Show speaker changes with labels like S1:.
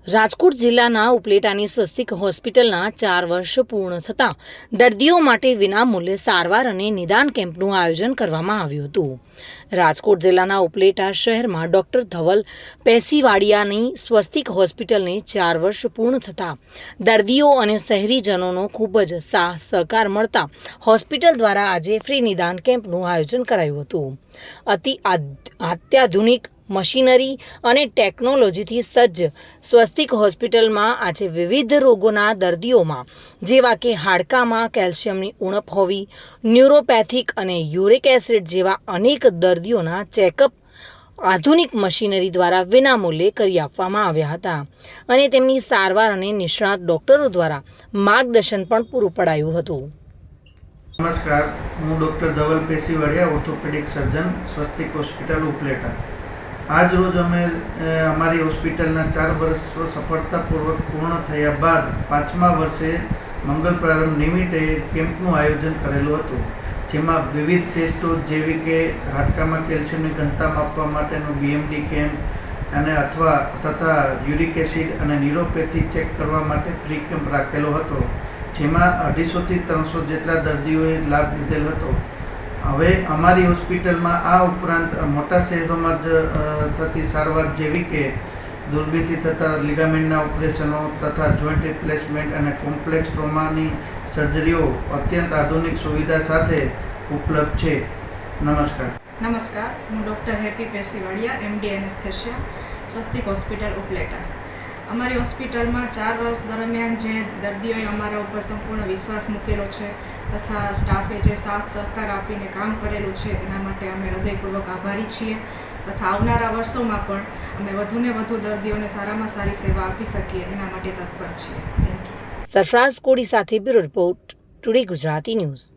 S1: રાજકોટ જિલ્લાના ઉપલેટાની સ્વસ્તિક હોસ્પિટલના 4 વર્ષ પૂર્ણ થતાં દર્દીઓ માટે વિનામૂલ્યે સારવાર અને નિદાન કેમ્પનું આયોજન કરવામાં આવ્યું હતું. રાજકોટ જિલ્લાના ઉપલેટા શહેરમાં ડોક્ટર ધવલ પેસીવાડિયાની સ્વસ્તિક હોસ્પિટલને 4 વર્ષ પૂર્ણ થતાં દર્દીઓ અને શહેરીજનોનો ખૂબ જ સાથ સહકાર મળતા હોસ્પિટલ દ્વારા આજે ફ્રી નિદાન કેમ્પનું આયોજન કરાયું હતું. અત્યાધુનિક મશીનરી અને ટેકનોલોજીથી સજ્જ સ્વસ્તિક હોસ્પિટલમાં આજે વિવિધ રોગોના દર્દીઓમાં જેવા કે હાડકામાં કેલ્શિયમની ઉણપ હોવી, ન્યુરોપેથિક અને યુરિક એસિડ જેવા અનેક દર્દીઓના ચેકઅપ આધુનિક મશીનરી દ્વારા વિનામૂલ્યે કરી આપવામાં આવ્યા હતા અને તેમની સારવાર અને નિષ્ણાત ડોક્ટરો દ્વારા માર્ગદર્શન પણ પૂરું પડાયું હતું.
S2: નમસ્કાર, હું ડૉક્ટર ધવલ પેસીવાડિયા, ઓર્થોપેડિક સર્જન, સ્વસ્તિક હોસ્પિટલ ઉપલેટા. આજ રોજ અમે અમારી હોસ્પિટલના 4 વર્ષ સફળતાપૂર્વક પૂર્ણ થયા બાદ 5મા વર્ષે મંગળ પ્રારંભ નિમિત્તે કેમ્પનું આયોજન કરેલું હતું, જેમાં વિવિધ ટેસ્ટો જેવી કે હાડકામાં કેલ્શિયમની ઘનતા માપવા માટેનો BMD કેમ્પ અને તથા યુરિક એસિડ અને ન્યુરોપેથી ચેક કરવા માટે ફ્રી કેમ્પ રાખેલો હતો, જેમાં 250 થી 300 જેટલા દર્દીઓએ લાભ લીધેલ હતો. હવે અમારી હોસ્પિટલમાં આ ઉપરાંત મોટા શહેરોમાં જ થતી સારવાર જેવી કે દૂરબીનથી થતા લિગામેન્ટના ઓપરેશનો તથા જોઈન્ટ રિપ્લેસમેન્ટ અને કોમ્પ્લેક્સ ટ્રોમાની સર્જરીઓ અત્યંત આધુનિક સુવિધા સાથે ઉપલબ્ધ છે. નમસ્કાર.
S3: નમસ્કાર, હું ડૉક્ટર હેપી પેસીવાડિયા, MD એનેસ્થેશિયા, સ્વસ્તિક હોસ્પિટલ ઉપલેટા. અમારી હોસ્પિટલમાં 4 વર્ષ દરમિયાન જે દર્દીઓએ અમારા ઉપર સંપૂર્ણ વિશ્વાસ મૂકેલો છે તથા સ્ટાફે જે સાથ સહકાર આપીને કામ કરેલું છે એના માટે અમે હૃદયપૂર્વક આભારી છીએ તથા આવનારા વર્ષોમાં પણ અમે વધુને વધુ દર્દીઓને સારામાં સારી સેવા આપી શકીએ એના માટે તત્પર છીએ. Thank you.
S1: સરફરાઝ કોડી સાથે bureau report, today Gujarati news.